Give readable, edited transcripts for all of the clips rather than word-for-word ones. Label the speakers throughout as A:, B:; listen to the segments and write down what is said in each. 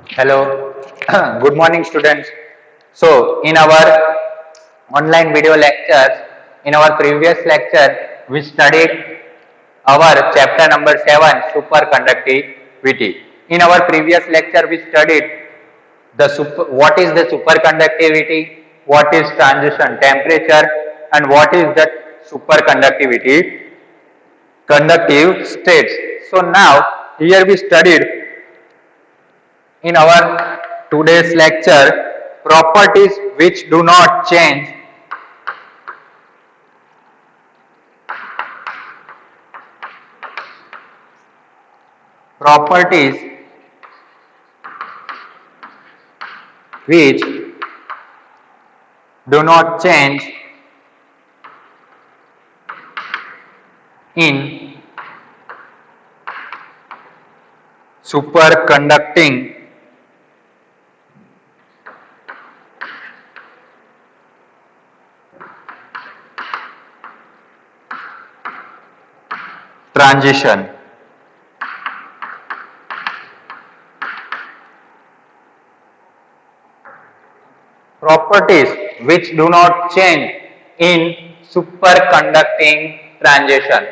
A: Hello, good morning, students. So, in our online video lectures, in our previous lecture, we studied our chapter number 7, superconductivity. In our previous lecture, we studied what is the superconductivity, what is transition temperature, and what is the superconductivity conductive states. So, now here we studied in our today's lecture properties which do not change properties which do not change in superconducting transition. Properties which do not change in superconducting transition.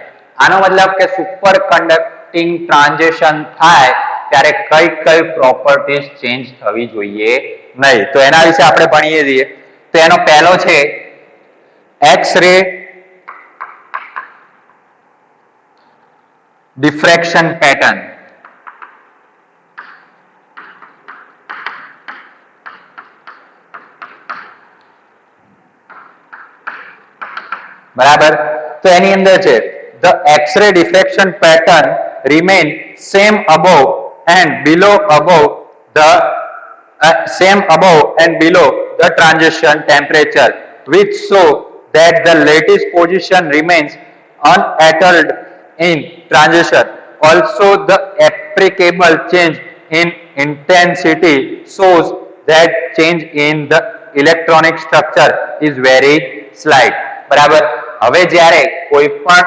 A: આનો મતલબ કે superconducting transition થાય ત્યારે કઈ કઈ properties change થવી જોઈએ નહીં. તો એના વિશે આપણે ભણીએ છીએ. તો એનો પહેલો છે એક્સ રે ડિફ્રેક્શન પેટર્ન. બરાબર. તો એની અંદર છે the X-ray diffraction pattern remain same above and below the transition temperature, which show that the lattice position remains unaltered in transition. Also, the applicable change in intensity shows that change in the electronic structure is very slight. બરાબર. હવે જ્યારે કોઈ પણ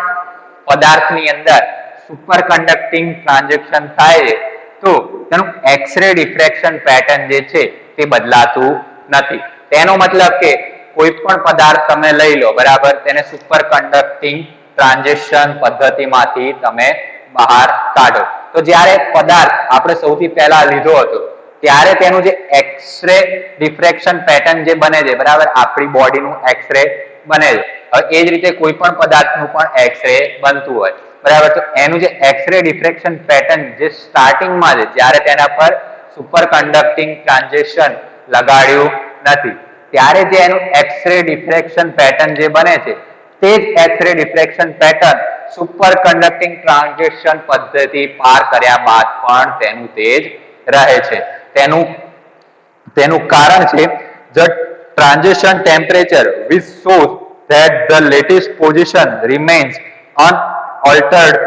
A: પદાર્થની અંદર superconducting transaction થાય છે તો તેનું એક્સ-રે ડિફ્રેક્શન પેટર્ન જે છે તે બદલાતું નથી. તેનો મતલબ કે કોઈ પણ પદાર્થ તમે લઈ લો, બરાબર, તેને સુપરકન્ડક્ટિંગ ટ્રાન્ઝેક્શન પદ્ધતિમાંથી તમે બહાર કાઢો. તો જ્યારે પદાર્થ આપણે સૌથી પહેલા લીધો હતો ત્યારે તેનું જે એક્સ-રે ડિફ્રેક્શન પેટર્ન જે બને છે, બરાબર, આપણી બોડીનું એક્સ-રે બને છે. હવે એ જ રીતે કોઈ પણ પદાર્થનું પણ એક્સ-રે બનતું હોય, બરાબર. તો એનું જે એક્સ-રે ડિફ્રેક્શન પેટર્ન જે સ્ટાર્ટિંગમાં છે જ્યારે તેના પર સુપરકન્ડક્ટિંગ ટ્રાન્ઝિશન લગાડ્યું નથી ત્યારે જે એનું એક્સ-રે ડિફ્રેક્શન પેટર્ન જે બને છે તે જ X-ray diffraction pattern superconducting transition પદ્ધતિ પાર કર્યા બાદ પણ તેનું તે જ રહે છે. તેનું કારણ છે the transition temperature which shows that the lattice position remains unaltered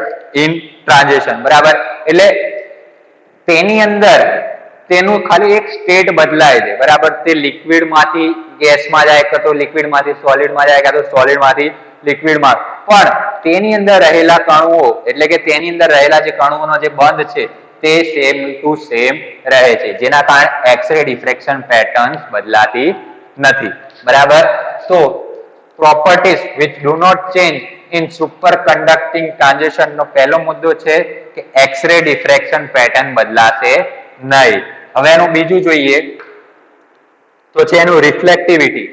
A: in transition. બરાબર. એટલે તેની અંદર તેનું ખાલી એક સ્ટેટ બદલાય છે, બરાબર. તે લિક્વિડમાંથી ગેસમાં જાય કાં તો લિક્વિડમાંથી સોલિડમાં જાય કાં તો સોલિડમાંથી લિક્વિડમાં, પણ તેની અંદર રહેલા કણુઓ એટલે કે તેની અંદર રહેલા જે કણુઓનો જે બંધ છે તે સેમ ટુ સેમ રહે છે, જેના કારણે એક્સ-રે ડિફ્રેક્શન પેટર્ન્સ બદલાતી નથી. બરાબર. તો properties which do not change in superconducting transition નો પહેલો મુદ્દો છે કે એક્સ-રે ડિફ્રેક્શન પેટર્ન બદલાશે નહીં. હવે એનું બીજું જોઈએ તો છે એનું રિફ્લેક્ટિવિટી.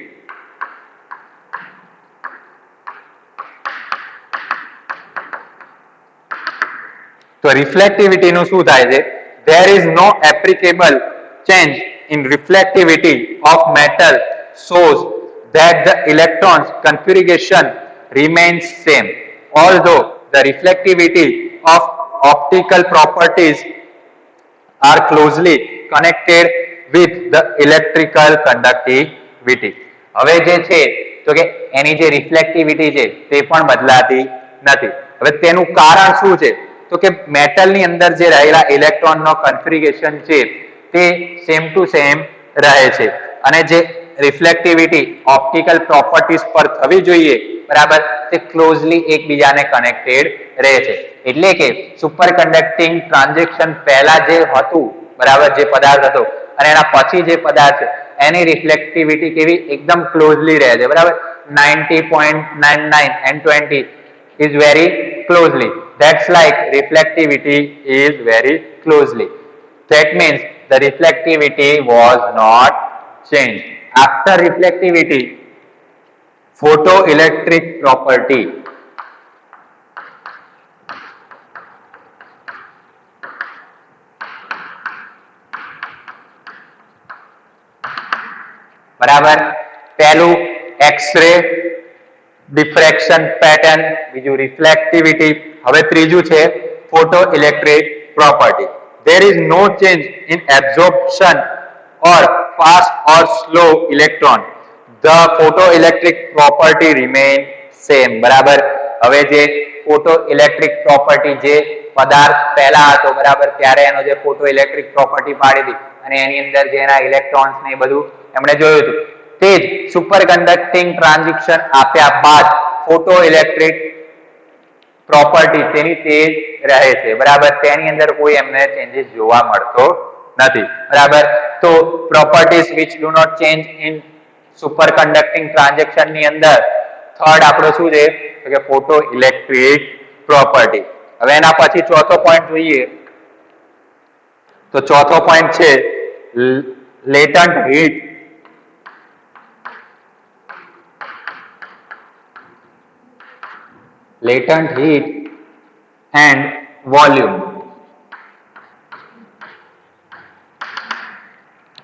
A: તો રિફ્લેક્ટિવિટીનું શું થાય છે? there is no applicable change in reflectivity of metal shows that the electrons configuration remains same, although the reflectivity of optical properties are closely connected with the electrical conductivity. હવે જે છે તો કે એની જે રિફ્લેક્ટિવિટી છે તે પણ બદલાતી નથી. હવે તેનું કારણ શું છે? તો કે મેટલની અંદર જે રહેલા ઇલેક્ટ્રોનનો કન્ફિગરેશન છે તે સેમ ટુ સેમ રહે છે અને જે રિફ્લેક્ટિવિટી ઓપ્ટિકલ પ્રોપર્ટીઝ પર થવી જોઈએ, બરાબર, તે ક્લોઝલી એકબીજાને કનેક્ટેડ રહે છે. એટલે કે સુપરકન્ડક્ટિંગ ટ્રાન્ઝેક્શન પહેલા જે હતું બરાબર, જે પદાર્થ હતો અને એના પછી જે પદાર્થ છે એની રિફ્લેક્ટિવિટી કેવી એકદમ ક્લોઝલી રહે છે, બરાબર. 90.99 and 20 is very closely. That's like reflectivity is very closely. That means the reflectivity was not changed. After reflectivity, photoelectric property. બરાબર, પહેલું એક્સ-રે ડિફ્રેક્શન પેટર્ન, બીજું રિફ્લેક્ટિવિટી, હવે ત્રીજું છે photoelectric property. There is no change in absorption or fast or slow electron. The photoelectric property remain same. બરાબર, હવે જે photoelectric property જે પદાર્થ પહેલા હતો, બરાબર, ત્યારે એનો જે photoelectric property પાડી હતી અને એની અંદર જે એના ઇલેક્ટ્રોન્સ ને એ બધું એમણે જોયું હતું, તે જ સુપર કન્ડક્ટિંગ ટ્રાન્ઝિશન આપ્યા બાદ photoelectric property તેની તે જ રહે છે, બરાબર. તેની અંદર કોઈ એમને ચેન્જીસ જોવા મળતો નથી, બરાબર. તો properties which do not change in super conducting transaction ની અંદર થર્ડ આપણો શું છે તો કે photoelectric property. હવે એના પછી ચોથો પોઈન્ટ જોઈએ તો ચોથો પોઈન્ટ છે latent heat. Latent heat and volume.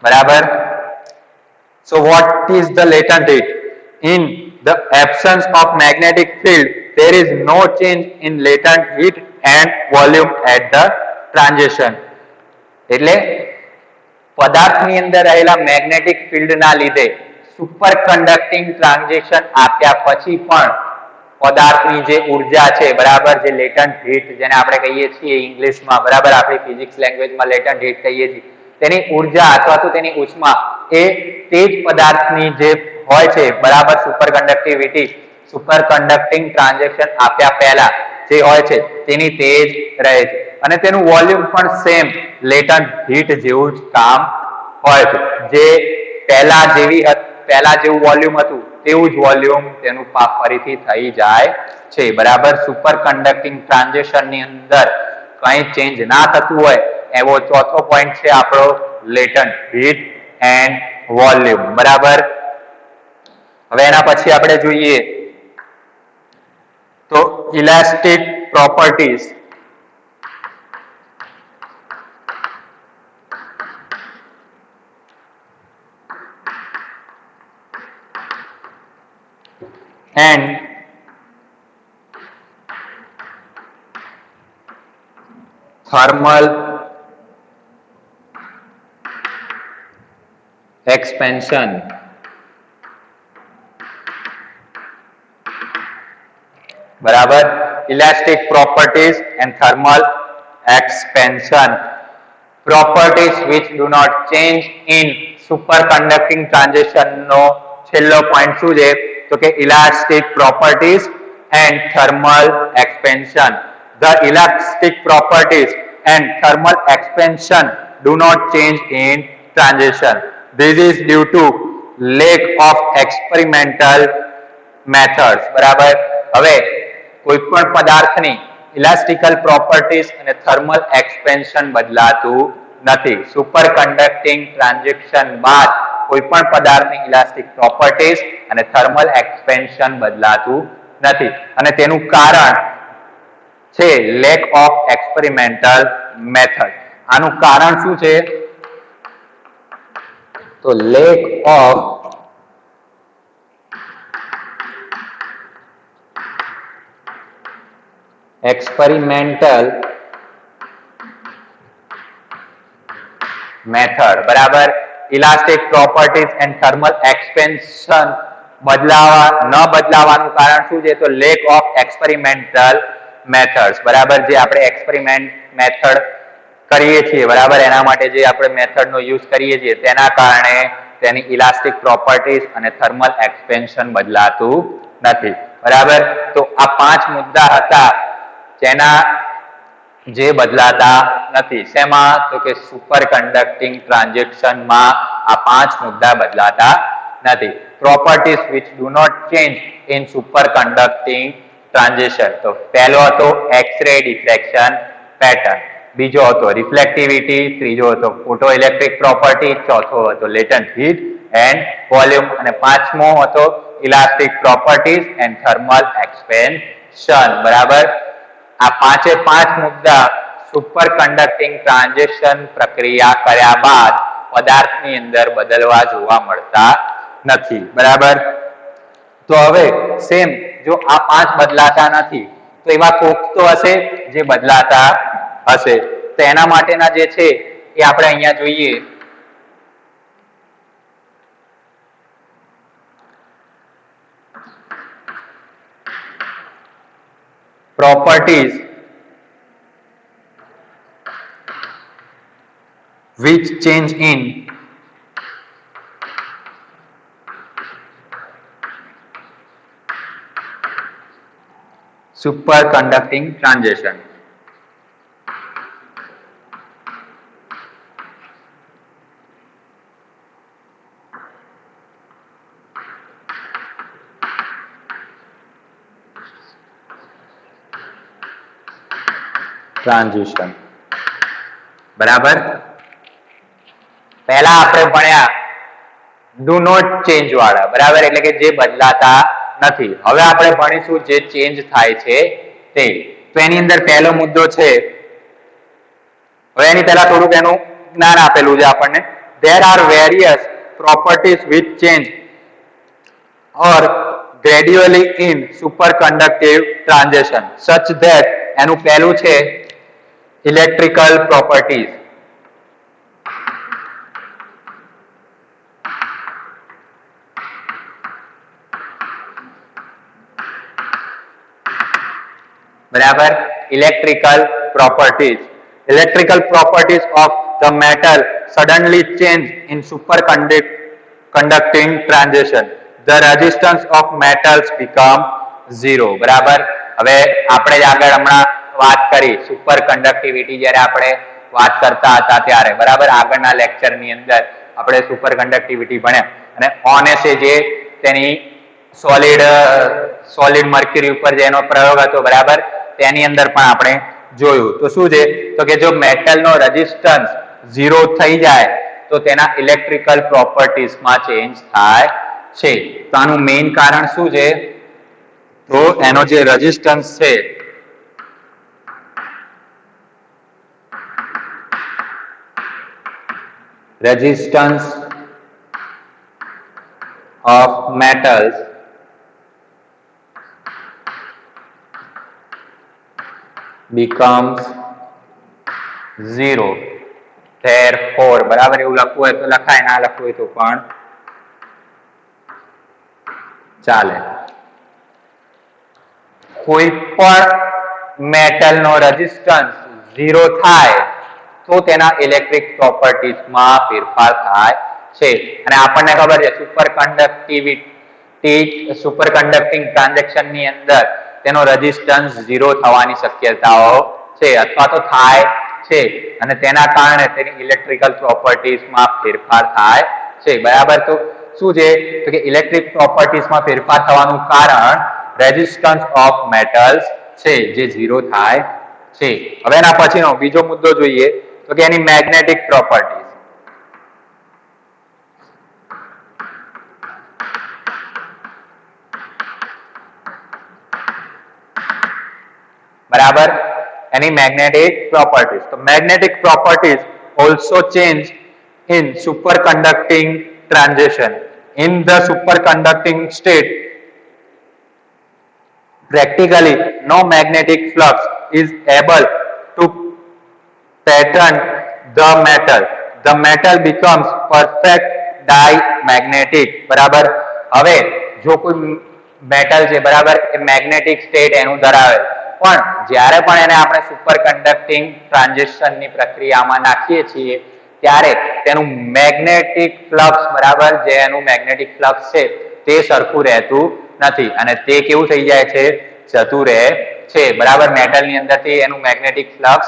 A: બરાબર. So what is the latent heat? In the absence of magnetic field, there is no change in latent heat and volume at the transition. એટલે પદાર્થની અંદર રહેલા magnetic ફિલ્ડના લીધે super conducting transition આપ્યા પછી પણ પદાર્થની જે ઉર્જા છે, બરાબર, જે લેટન્ટ હીટ જેને આપણે કહીએ છીએ ઇંગ્લિશમાં, બરાબર, આપણી ફિઝિક્સ લેંગ્વેજમાં લેટન્ટ હીટ કહીએ છીએ, તેની ઉર્જા અથવા તો તેની ઉષ્મા એ તે જ પદાર્થની જે હોય છે, બરાબર, સુપર કન્ડક્ટિંગ ટ્રાન્ઝેક્શન આપ્યા પહેલા જે હોય છે તેની તે જ રહે છે અને તેનું વોલ્યુમ પણ સેમ લેટન્ટ હીટ જેવું જ કામ હોય છે. જે પહેલા જેવું વોલ્યુમ હતું તેવું જ વોલ્યુમ તેનું ફરીથી થઈ જાય છે, બરાબર. સુપર કન્ડક્ટિંગ ટ્રાન્ઝિશન ની અંદર કંઈ ચેન્જ ના થતું હોય એવો ચોથો પોઈન્ટ છે આપણો લેટન્ટ હીટ એન્ડ વોલ્યુમ, બરાબર. હવે એના પછી આપણે જોઈએ તો elastic properties. and thermal expansion. બરાબર, elastic properties and thermal expansion. Properties which do not change in superconducting transition નો છેલ્લો પોઈન્ટ શું છે તો કે elastic properties and thermal expansion. The elastic properties and thermal expansion do not change in transition. This is due to lack of experimental methods. બરાબર, હવે કોઈ પણ પદાર્થની ઇલાસ્ટિકલ પ્રોપર્ટીઝ અને થર્મલ એક્સપેન્શન બદલાતું નથી. સુપર કન્ડક્ટિંગ ટ્રાન્ઝેક્શન બાદ કોઈ પણ પદાર્થની ઇલાસ્ટિક પ્રોપર્ટીઝ અને થર્મલ એક્સપેન્શન બદલાતું નથી અને તેનું કારણ છે લેક ઓફ એક્સપેરિમેન્ટલ મેથડ. આનું કારણ શું છે તો લેક ઓફ experimental method. બરાબર, elastic properties and thermal expansion ન બદલાવાનું કારણ શું છે તો lack of experimental methods. બરાબર, જે આપણે એક્સપેરિમેન્ટ મેથડ કરીએ છીએ, બરાબર, એના માટે જે આપણે મેથડનો યુઝ કરીએ છીએ તેના કારણે તેની ઇલાસ્ટિક પ્રોપર્ટીઝ અને થર્મલ એક્સપેન્શન બદલાતું નથી. બરાબર, તો આ 5 મુદ્દા હતા જેના જે બદલાતા નથી. શેમાં? તો કે સુપર કન્ડક્ટિંગ ટ્રાન્ઝેક્શનમાં આ 5 મુદ્દા બદલાતા નથી. Properties which do not change in superconducting transition. તો પહેલો હતો એક્સ-રે ડિફ્રેક્શન પેટર્ન, બીજો હતો રિફ્લેક્ટિવિટી, ત્રીજો હતો ફોટોઇલેક્ટ્રિક પ્રોપર્ટી, ચોથો હતો લેટન્ટ હીટ એન્ડ વોલ્યુમ અને પાંચમો હતો elastic properties and thermal expansion. બરાબર. આ પાંચે પાંચ મુદ્દા સુપર કન્ડક્ટિંગ ટ્રાન્ઝેક્શન પ્રક્રિયા કર્યા બાદ પદાર્થની અંદર બદલવા જોવા મળતા નથી. બરાબર. તો હવે સેમ જો આ પાંચ બદલાતા નથી તો એવા કોક તો હશે જે બદલાતા હશે. તો એના માટેના જે છે એ આપણે અહીંયા જોઈએ. Properties which change in superconducting transition. Transition. બરાબર. પહેલા આપણે ભણ્યા ડુ નોટ ચેન્જ વાળા. બરાબર, એટલે કે જે બદલાતા નથી. હવે આપણે ભણીશું જે ચેન્જ થાય છે તે. તો એની અંદર પહેલો મુદ્દો છે, હવે એની પહેલા થોડુંક એનું જ્ઞાન આપેલું છે આપણને. There are various properties which change or gradually in superconductive transition such that એનું પહેલું છે ઇલેક્ટ્રિકલ પ્રોપર્ટીઝ. બરાબર. Electrical properties. Electrical properties of the metal suddenly change in superconducting transition. The resistance of metals become zero. બરાબર. હવે આપણે જ આગળ હમણાં વાત કરી સુપર કન્ડક્ટિવિટી જ્યારે આપણે વાત કરતા હતા ત્યારે. બરાબર. આગળના લેક્ચરની અંદર આપણે સુપર કન્ડક્ટિવિટી ભણ્યા અને ઓનેસે જે તેની સોલિડ મર્ક્યુરી ઉપર જેનો પ્રયોગ હતો. બરાબર. તેની અંદર પણ આપણે જોયું. તો શું છે? તો કે જો મેટલનો રેઝિસ્ટન્સ 0 થઈ જાય તો તેના ઇલેક્ટ્રિકલ પ્રોપર્ટીઝમાં ચેન્જ થાય છે. તો આનું મેઇન કારણ શું છે? તો એનો જે રેઝિસ્ટન્સ છે resistance of metals becomes zero. Therefore, બરાબર, એવું લખવું હોય તો લખાય, ના લખવું હોય તો પણ ચાલે. કોઈ પણ મેટલનો રેઝિસ્ટન્સ 0 થાય તો તેના ઇલેક્ટ્રિક પ્રોપર્ટીઝમાં ફેરફાર થાય છે. અને આપણને ખબર છે સુપર કન્ડક્ટિંગ ટ્રાન્ઝેક્શનની અંદર તેનો રેઝિસ્ટન્સ 0 થવાની શક્યતાઓ છે અથવા તો થાય છે અને તેના કારણે તેની ઇલેક્ટ્રિકલ પ્રોપર્ટીઝમાં ફેરફાર થાય છે. બરાબર. તો શું છે? તો કે ઇલેક્ટ્રિક પ્રોપર્ટીઝમાં ફેરફાર થવાનું કારણ રેઝિસ્ટન્સ ઓફ મેટલ્સ છે જે 0 થાય છે. હવે એના પછીનો બીજો મુદ્દો જોઈએ તો કે એની મેગ્નેટિક પ્રોપર્ટીઝ. બરાબર. એની મેગ્નેટિક પ્રોપર્ટીઝ. તો magnetic properties also change in superconducting transition. In the superconducting state, practically no magnetic flux is able to pattern the metal. The metal becomes perfect diamagnetic. બરાબર. હવે જો કોઈ મેટલ છે, બરાબર, એ magnetic state એનું ધરાવે, પણ જ્યારે પણ એને આપણે સુપર કન્ડક્ટિંગ ટ્રાન્ઝિશનની પ્રક્રિયામાં નાખીએ છીએ ત્યારે તેનું મેગ્નેટિક ફ્લક્સ, બરાબર, જે એનું મેગ્નેટિક ફ્લક્સ છે તે સરખું રહેતું નથી અને તે કેવું થઈ જાય છે? જતું રહે છે બરાબર મેટલ ની અંદરથી એનું મેગ્નેટિક ફ્લક્સ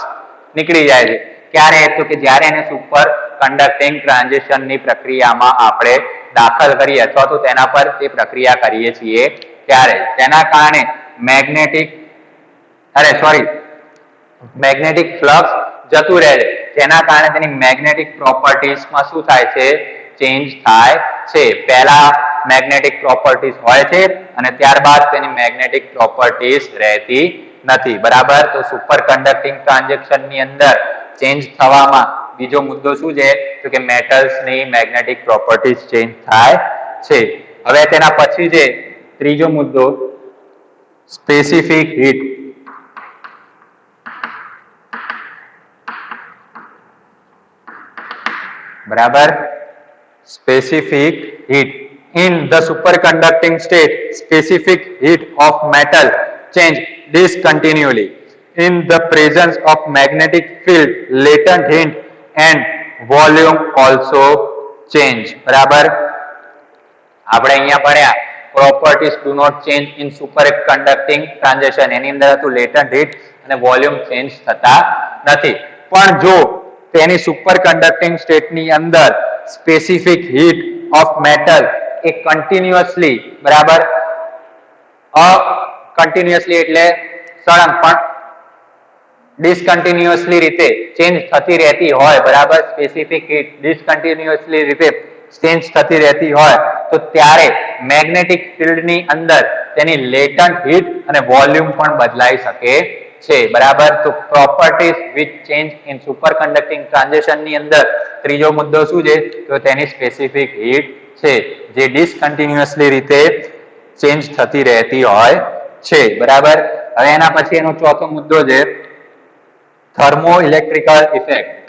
A: નીકળી જાય છે ક્યારે તો કે જ્યારે એને સુપર કન્ડક્ટિંગ ટ્રાન્ઝિશન ની પ્રક્રિયામાં આપણે દાખલ કરીએ અથવા તો તેના પર તે પ્રક્રિયા કરીએ છીએ ત્યારે તેના કારણે મેગ્નેટિક ફ્લક્સ જતું રહે છે જેના કારણે તેની મેગ્નેટિક પ્રોપર્ટીઝ માં શું થાય છે ચેન્જ થાય છે પહેલા મેગ્નેટિક પ્રોપર્ટીઝ હોય છે અને ત્યારબાદ તેની મેગ્નેટિક પ્રોપર્ટીઝ રહેતી નથી બરાબર તો સુપર કન્ડક્ટિંગ ટ્રાન્ઝેક્શન ની અંદર ચેન્જ થવામાં બીજો મુદ્દો શું છે તો કે મેટલ્સ ની મેગ્નેટિક પ્રોપર્ટીઝ ચેન્જ થાય છે હવે તેના પછી છે ત્રીજો મુદ્દો સ્પેસિફિક હીટ બરાબર specific heat in the superconducting state specific heat of metal change discontinually in the presence of magnetic field latent heat and volume also change બરાબર આપણે અહીંયા ભણ્યા properties do not change in superconducting transition એની અંદર હતું latent heat અને volume change થતા નથી પણ જો તેની સુપર કન્ડક્ટિંગ સ્ટેટ ની અંદર specific heat of metal A continuously બરાબર કન્ટિન્યુઅસલી એટલે સળંગ પણ ડિસકન્ટિન્યુઅસલી રીતે ચેન્જ થતી રહેતી હોય બરાબર સ્પેસિફિક હીટ ડિસકન્ટિન્યુઅસલી રીતે ચેન્જ થતી રહેતી હોય તો ત્યારે મેગ્નેટિક ફિલ્ડ ની અંદર તેની લેટન્ટ હીટ અને વોલ્યુમ પણ બદલાઈ શકે છે બરાબર તો properties which change in superconducting transition ની અંદર ત્રીજો મુદ્દો શું છે તો તેની સ્પેસિફિક હીટ છે જે ડિસકન્ટિન્યુઅસલી રીતે ચેન્જ થતી રહેતી હોય છે બરાબર હવે એના પછી એનો ચોથો મુદ્દો છે thermo electrical effect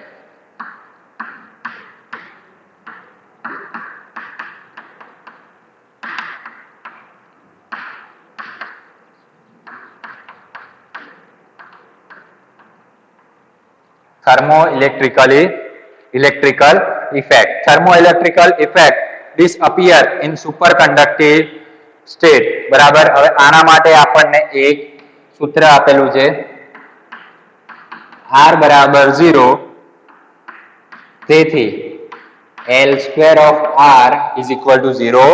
A: thermoelectrical effect thermoelectrical effect disappear in superconductive state બરાબર હવે આના માટે આપણને એક સૂત્ર આપેલું છે R બરાબર 0 તેથી L square of R is equal to 0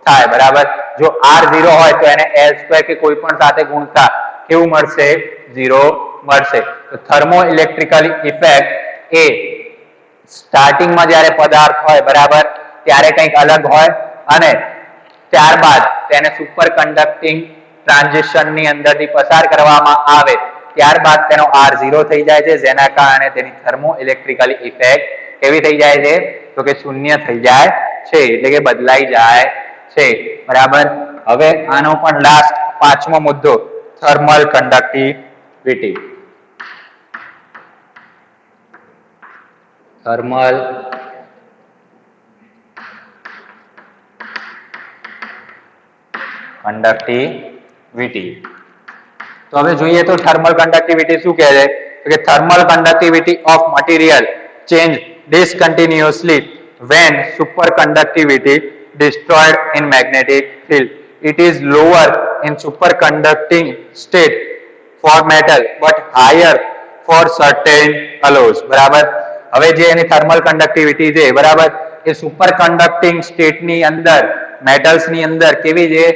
A: થાય બરાબર જો R 0 હોય તો એને L square કે કોઈ પણ સાથે ગુણતા કેવું મળશે 0 મળશે તો થર્મો ઇલેક્ટ્રિકલ ઇફેક્ટ એ સ્ટાર્ટિંગ માં જ્યારે પદાર્થ હોય બરાબર ત્યારે કંઈક અલગ હોય અને ત્યારબાદ તેને સુપર કન્ડક્ટિંગ ટ્રાન્ઝિશન ની અંદરથી પસાર કરવામાં આવે ત્યારબાદ તેનો R 0 થઈ જાય છે જેના કારણે તેની થર્મો ઇલેક્ટ્રિકલ ઇફેક્ટ કેવી થઈ જાય છે તો કે શૂન્ય થઈ જાય છે એટલે કે બદલાઈ જાય છે બરાબર હવે આનો પણ લાસ્ટ પાંચમો મુદ્દો થર્મલ કન્ડક્ટિવિટી થર્મલ કન્ડક્ટિવિટી તો હવે જોઈએ તો થર્મલ કન્ડક્ટિવિટી શું કહે છે તો કે thermal conductivity of material change discontinuously when superconductivity destroyed in magnetic field it is lower in superconducting state for metal but higher for certain alloys બરાબર હવે જે એની થર્મલ કન્ડક્ટિવિટી છે બરાબર એ સુપર કન્ડક્ટિંગ સ્ટેટ ની અંદર મેટલ્સ ની અંદર કેવી છે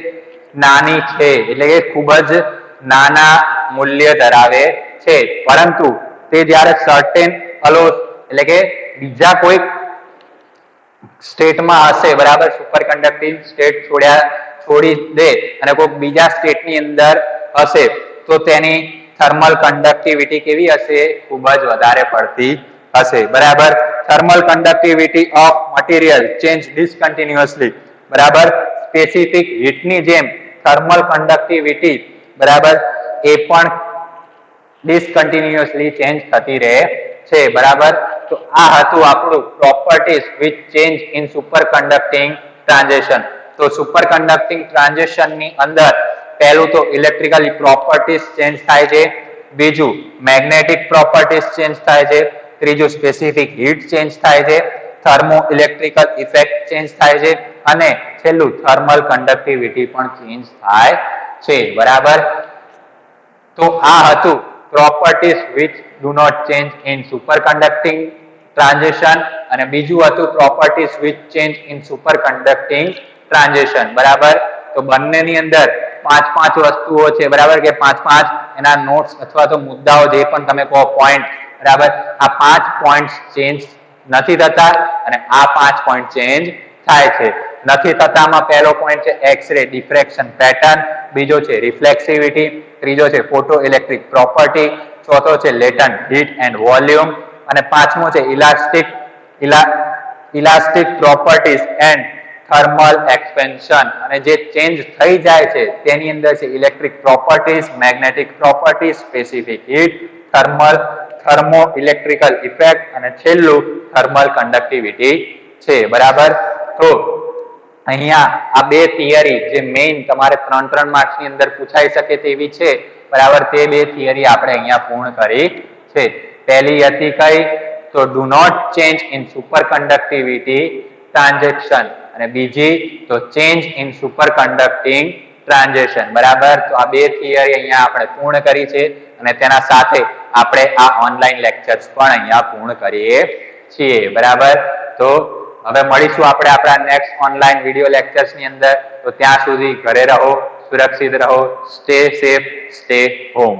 A: નાની છે એટલે કે ખૂબ જ નાના મૂલ્ય ધરાવે છે પરંતુ તે જ્યારે સર્ટેન અલોસ એટલે કે બીજા કોઈ સ્ટેટમાં હશે બરાબર સુપર કન્ડક્ટિંગ સ્ટેટ છોડી દે અને કોઈ બીજા સ્ટેટ ની અંદર હશે તો તેની થર્મલ કન્ડક્ટિવિટી કેવી હશે ખૂબ જ વધારે પડતી હશે બરાબર thermal conductivity of material change discontinuously બરાબર સ્પેસિફિક હીટ ની જેમ થર્મલ કન્ડક્ટિવિટી બરાબર એ પણ ડિસકન્ટિન્યુઅસલી ચેન્જ થતી રહે છે બરાબર તો આ હતું આપણું properties which change in super conducting transition તો સુપર કન્ડક્ટિંગ ટ્રાન્ઝિશન ની અંદર પહેલું તો ઇલેક્ટ્રિકલ પ્રોપર્ટીઝ ચેન્જ થાય છે બીજું મેગ્નેટિક પ્રોપર્ટીઝ ચેન્જ થાય છે ત્રીજું સ્પેસિફિક હીટ ચેન્જ થાય છે થર્મો ઇલેક્ટ્રિકલ ઇફેક્ટ ચેન્જ થાય છે અને છેલ્લું થર્મલ કન્ડક્ટિવિટી પણ ચેન્જ થાય છે બરાબર તો આ હતું properties which do not change in superconducting transition અને બીજું હતું properties which change in superconducting transition. બરાબર, તો બંનેની અંદર પાંચ પાંચ વસ્તુઓ છે. બરાબર, કે પાંચ પાંચ એના નોટ્સ અથવા તો મુદ્દાઓ જે પણ તમે કહો પોઈન્ટ. બરાબર, આ 5 પોઈન્ટ્સ ચેન્જ નથી થતા અને આ 5 પોઈન્ટ ચેન્જ થાય છે. નથી થતામાં પહેલો પોઈન્ટ છે એક્સ-રે ડિફ્રેક્શન પેટર્ન, બીજો છે રિફ્લેક્સિવિટી, ત્રીજો છે ફોટો ઇલેક્ટ્રિક પ્રોપર્ટી, ચોથો છે લેટન્ટ હીટ એન્ડ વોલ્યુમ અને પાંચમો છે elastic properties and thermal expansion. અને જે ચેન્જ થઈ જાય છે તેની અંદર છે electric properties, magnetic properties, specific heat, thermo electrical effect અને છેલ્લું થર્મલ કન્ડક્ટિવિટી છે. બરાબર, તો અહીંયા આ બે થિયરી જે મેઇન તમારે 3 માર્ક્સ ની અંદર પૂછાઈ શકે તેવી છે. બરાબર, તે બે થિયરી આપણે અહીંયા પૂર્ણ કરી છે. પહેલી હતી કઈ? તો do not change in superconductivity transaction અને બીજી તો ચેન્જ ઇન સુપરકન્ડક્ટિંગ ટ્રાન્ઝેક્શન. બરાબર, તો આ બે થિયરી અહીંયા આપણે પૂર્ણ કરી છે અને તેના સાથે આપણે આ ઓનલાઈન લેક્ચર્સ પણ અહીંયા પૂર્ણ કરીએ છીએ. બરાબર, તો હવે મળીશું આપણે આપણા નેક્સ્ટ ઓનલાઈન વિડિયો લેક્ચર્સ ની અંદર. તો ત્યાં સુધી ઘરે રહો, સુરક્ષિત રહો, સ્ટે સેફ, સ્ટે હોમ.